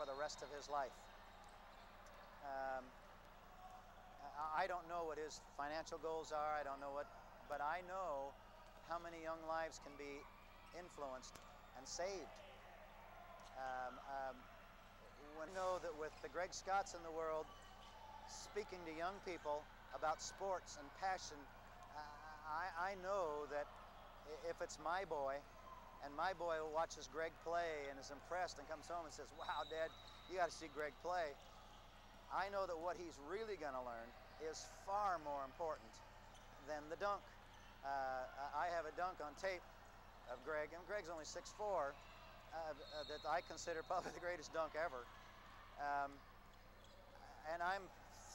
for the rest of his life. I don't know what his financial goals are, I don't know what, but I know how many young lives can be influenced and saved. We know that with the Gregg Scotts in the world speaking to young people about sports and passion, I know that if it's my boy, and my boy watches Gregg play and is impressed and comes home and says, "Wow, Dad, you got to see Gregg play," I know that what he's really going to learn is far more important than the dunk. I have a dunk on tape of Gregg, and Gregg's only 6'4", that I consider probably the greatest dunk ever. And I'm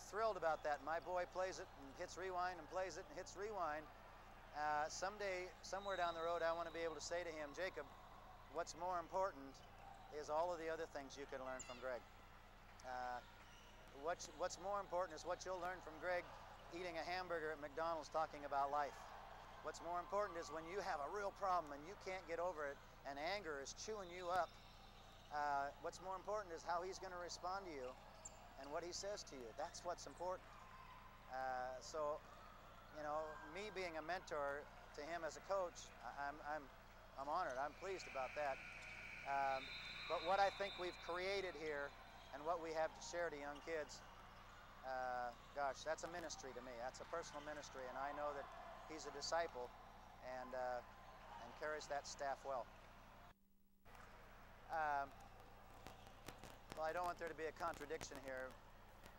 thrilled about that. My boy plays it and hits rewind and plays it and hits rewind. Someday, somewhere down the road, I want to be able to say to him, "Jacob, what's more important is all of the other things you can learn from Gregg. What's more important is what you'll learn from Gregg eating a hamburger at McDonald's talking about life. What's more important is when you have a real problem and you can't get over it and anger is chewing you up, what's more important is how he's going to respond to you and what he says to you. That's what's important." So, you know, me being a mentor to him as a coach, I'm honored. I'm pleased about that. But what I think we've created here and what we have to share to young kids, gosh, that's a ministry to me. That's a personal ministry, and I know that he's a disciple and carries that staff well. Well, I don't want there to be a contradiction here.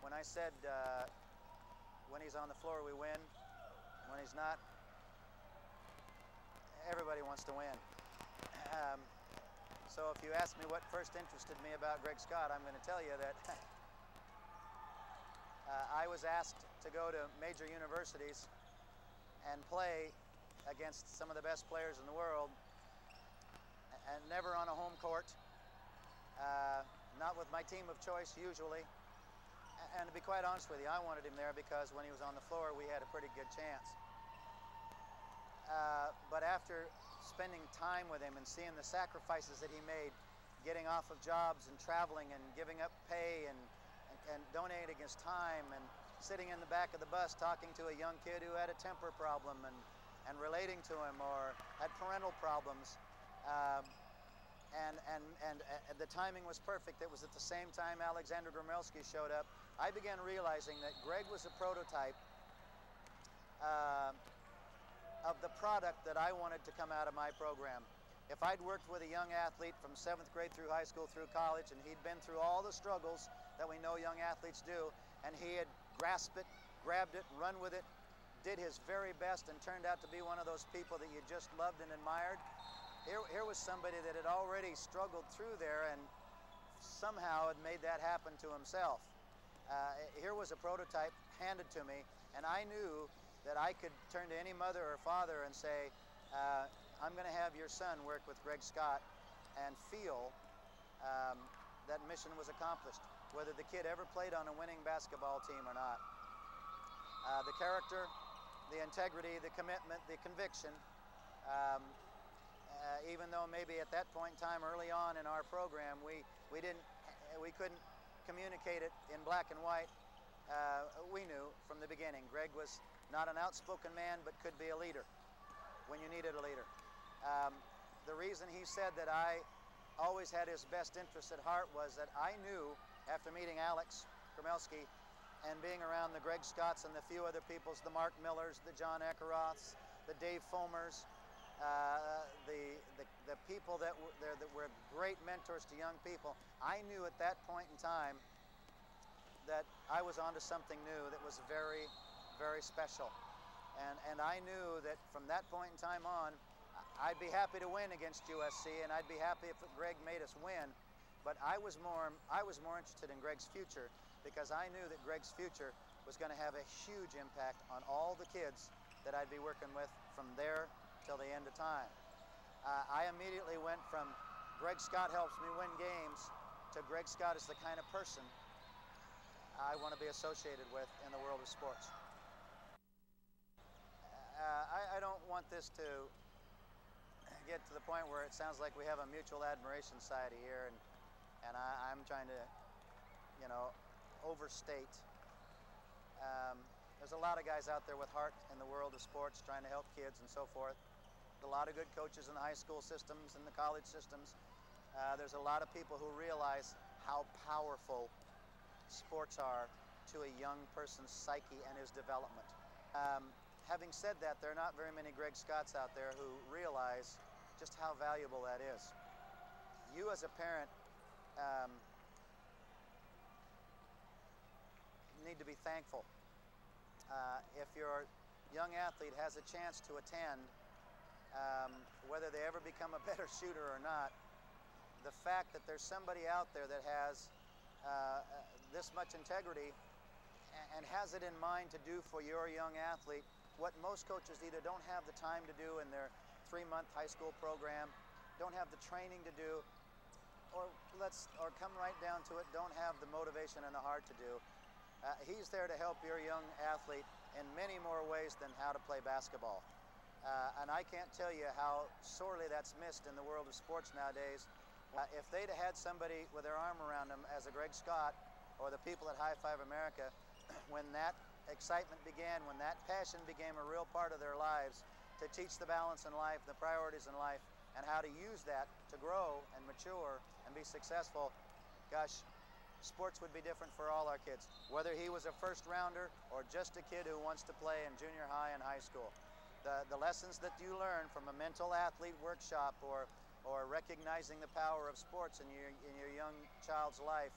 When I said when he's on the floor we win, when he's not, everybody wants to win. So if you ask me what first interested me about Gregg Scott, I'm going to tell you that I was asked to go to major universities and play against some of the best players in the world, and never on a home court, not with my team of choice usually. And to be quite honest with you, I wanted him there because when he was on the floor, we had a pretty good chance. But after spending time with him and seeing the sacrifices that he made, getting off of jobs and traveling and giving up pay and donating his time and sitting in the back of the bus talking to a young kid who had a temper problem and relating to him or had parental problems, and the timing was perfect. It was at the same time Alexander Gromelsky showed up. I began realizing that Gregg was a prototype of the product that I wanted to come out of my program. If I'd worked with a young athlete from 7th grade through high school through college, and he'd been through all the struggles that we know young athletes do, and he had grasped it, grabbed it, run with it, did his very best, and turned out to be one of those people that you just loved and admired, here was somebody that had already struggled through there and somehow had made that happen to himself. Here was a prototype handed to me, and I knew that I could turn to any mother or father and say, "I'm going to have your son work with Gregg Scott," and feel that mission was accomplished, whether the kid ever played on a winning basketball team or not. The character, the integrity, the commitment, the conviction, even though maybe at that point in time early on in our program we couldn't communicate it in black and white, we knew from the beginning Gregg was not an outspoken man, but could be a leader when you needed a leader. The reason he said that I always had his best interests at heart was that I knew, after meeting Alex Gromelsky and being around the Gregg Scotts and the few other peoples, the Mark Millers, the John Eckeroths, the Dave Fulmers, the people that were great mentors to young people, I knew at that point in time that I was onto something new that was very, very special. And I knew that from that point in time on, I'd be happy to win against USC, and I'd be happy if Gregg made us win. But I was more interested in Gregg's future, because I knew that Gregg's future was going to have a huge impact on all the kids that I'd be working with from there till the end of time. I immediately went from Gregg Scott helps me win games to Gregg Scott is the kind of person I want to be associated with in the world of sports. I don't want this to get to the point where it sounds like we have a mutual admiration society here, and I'm I'm trying to, you know, overstate. There's a lot of guys out there with heart in the world of sports trying to help kids and so forth. A lot of good coaches in the high school systems and the college systems. There's a lot of people who realize how powerful sports are to a young person's psyche and his development. Having said that, there are not very many Gregg Scotts out there who realize just how valuable that is. You as a parent need to be thankful. If your young athlete has a chance to attend, whether they ever become a better shooter or not, the fact that there's somebody out there that has this much integrity and has it in mind to do for your young athlete what most coaches either don't have the time to do in their 3-month high school program, don't have the training to do, or come right down to it, don't have the motivation and the heart to do. He's there to help your young athlete in many more ways than how to play basketball. And I can't tell you how sorely that's missed in the world of sports nowadays. If they'd have had somebody with their arm around them as a Gregg Scott or the people at High Five America, when that excitement began, when that passion became a real part of their lives, to teach the balance in life, the priorities in life, and how to use that to grow and mature and be successful, gosh, sports would be different for all our kids, whether he was a first rounder or just a kid who wants to play in junior high and high school. The lessons that you learn from a mental athlete workshop or recognizing the power of sports in your young child's life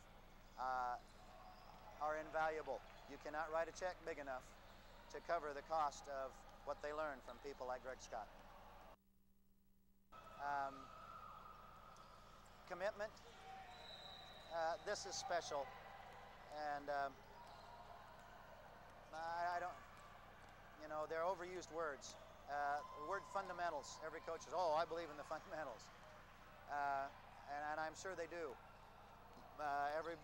are invaluable. You cannot write a check big enough to cover the cost of what they learn from people like Gregg Scott. Commitment. This is special, and I don't, you know, they're overused words. The word fundamentals, every coach says, oh, I believe in the fundamentals. And I'm sure they do. Every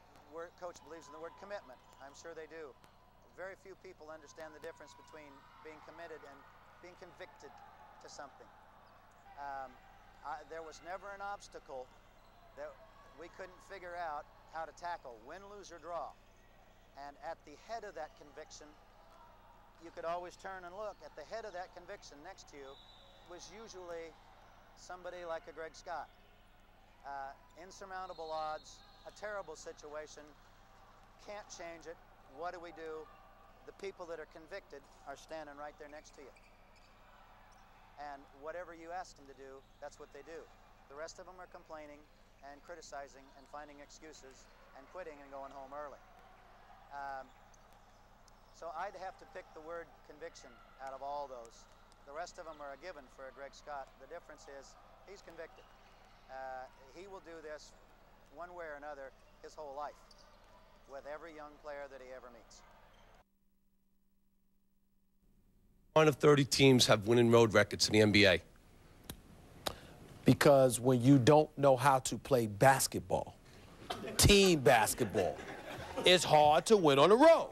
coach believes in the word commitment. I'm sure they do. Very few people understand the difference between being committed and being convicted to something. There was never an obstacle that we couldn't figure out how to tackle, win, lose, or draw. And at the head of that conviction, you could always turn and look. At the head of that conviction next to you was usually somebody like a Gregg Scott. Insurmountable odds, a terrible situation, can't change it. What do we do? The people that are convicted are standing right there next to you. And whatever you ask them to do, that's what they do. The rest of them are complaining and criticizing and finding excuses and quitting and going home early. So I'd have to pick the word conviction out of all those. The rest of them are a given for a Gregg Scott. The difference is he's convicted. He will do this one way or another his whole life with every young player that he ever meets. 1 of 30 teams have winning road records in the NBA. Because when you don't know how to play basketball, team basketball, it's hard to win on the road.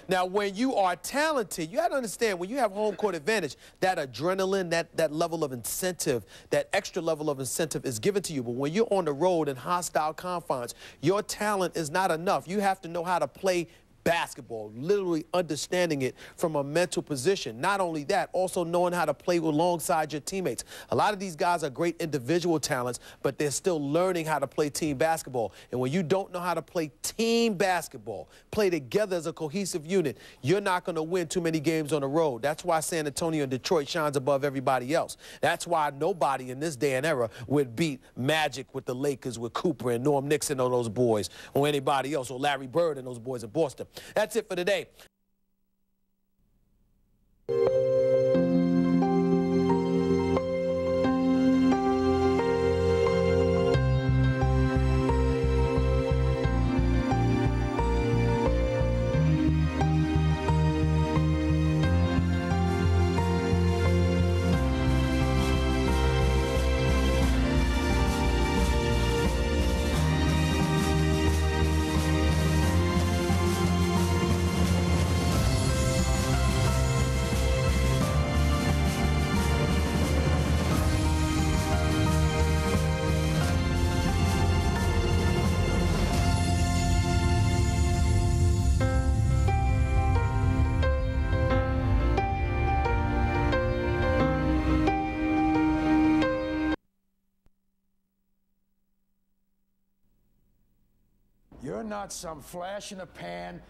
Now, when you are talented, you got to understand, when you have home court advantage, that adrenaline, that level of incentive, that extra level of incentive is given to you. But when you're on the road in hostile confines, your talent is not enough. You have to know how to play basketball, literally understanding it from a mental position. Not only that, also knowing how to play alongside your teammates. A lot of these guys are great individual talents, but they're still learning how to play team basketball. And when you don't know how to play team basketball, play together as a cohesive unit, you're not going to win too many games on the road. That's why San Antonio and Detroit shines above everybody else. That's why nobody in this day and era would beat Magic with the Lakers, with Cooper and Norm Nixon or those boys, or anybody else, or Larry Bird and those boys in Boston. That's it for today. You're not some flash-in-the-pan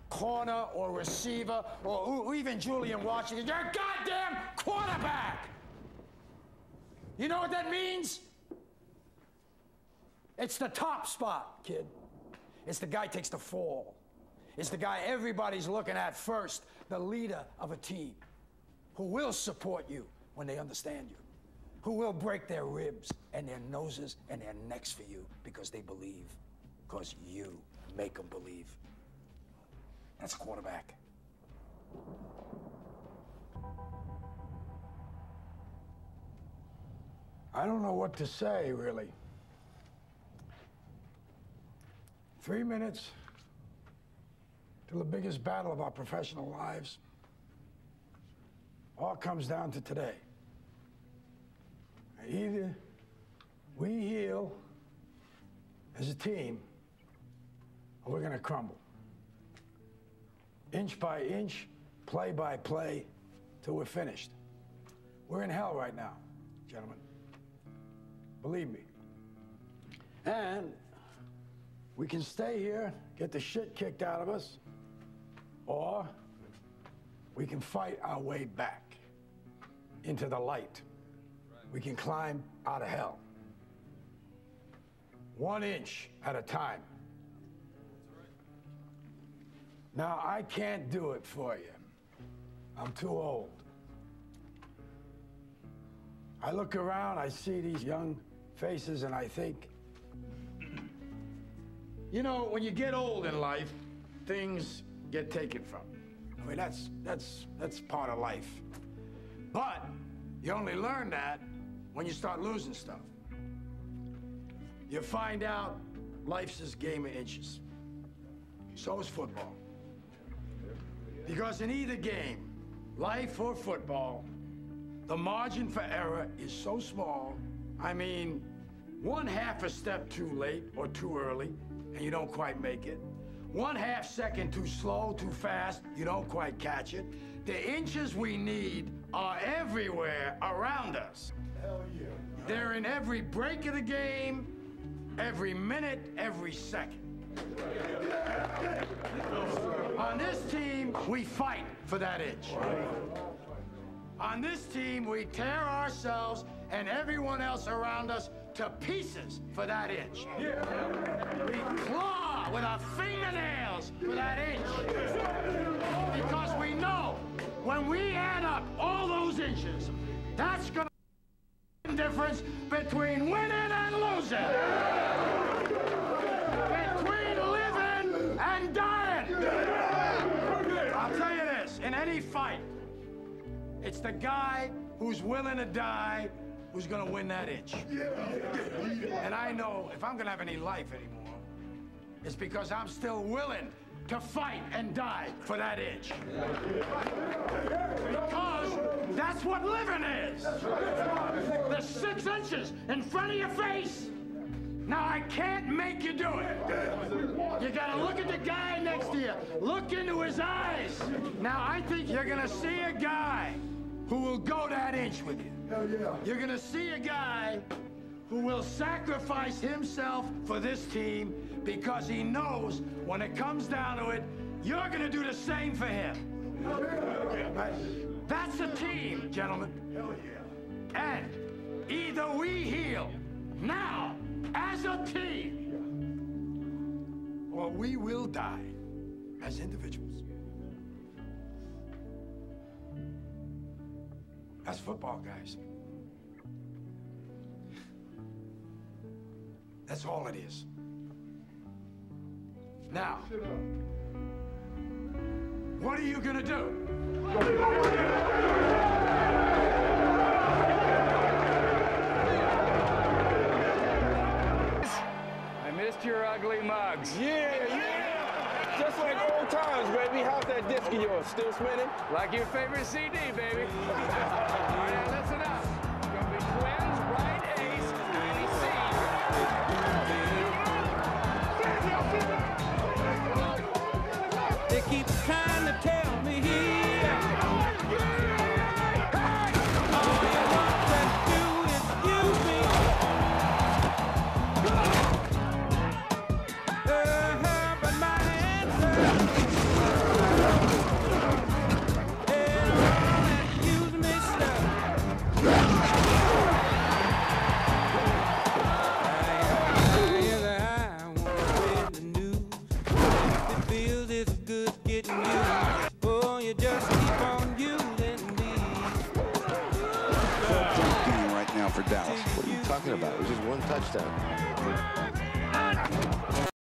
corner or receiver or even Julian Washington. You're a goddamn quarterback! You know what that means? It's the top spot, kid. It's the guy who takes the fall. It's the guy everybody's looking at first, the leader of a team, who will support you when they understand you, who will break their ribs and their noses and their necks for you because they believe, because you make them believe. That's a quarterback. I don't know what to say, really. 3 minutes till the biggest battle of our professional lives. All comes down to today. Either we heal as a team, or we're gonna crumble. Inch by inch, play by play, till we're finished. We're in hell right now, gentlemen. Believe me. And we can stay here, get the shit kicked out of us, or we can fight our way back into the light. We can climb out of hell. 1 inch at a time. Now, I can't do it for you. I'm too old. I look around, I see these young faces, and I think, you know, when you get old in life, things get taken from you. I mean, that's part of life. But you only learn that when you start losing stuff. You find out life's this game of inches. So is football. Because in either game, life or football, the margin for error is so small. I mean, 1/2 a step too late or too early, and you don't quite make it. 1/2 second too slow, too fast, you don't quite catch it. The inches we need are everywhere around us. Hell yeah. They're in every break of the game, every minute, every second. On this team, we fight for that inch. On this team, we tear ourselves and everyone else around us to pieces for that inch. We claw with our fingernails for that inch. Because we know when we add up all those inches, that's gonna be the difference between winning and losing. Between living and dying. I'll tell you this, in any fight, it's the guy who's willing to die who's gonna win that inch. And I know if I'm gonna have any life anymore, it's because I'm still willing to fight and die for that inch. Because that's what living is. The 6 inches in front of your face. Now, I can't make you do it. You gotta look at the guy next to you. Look into his eyes. Now, I think you're gonna see a guy who will go that inch with you. Hell yeah. You're gonna see a guy who will sacrifice himself for this team because he knows when it comes down to it, you're gonna do the same for him. Right? That's a team, gentlemen. Hell yeah. And either we heal now as a team, or we will die as individuals. That's football, guys. That's all it is. Now, what are you gonna do? I missed your ugly mugs. Yeah. Just like old times, baby. How's that disc of yours? Still spinning? Like your favorite CD, baby. All right, now listen up. It's gonna be Twins, right ace, Annie C. They keep trying to tell me all you want to do is use me. using you. Oh, you just keep on using me. Right now for Dallas. What are you talking about? It was just one touchdown.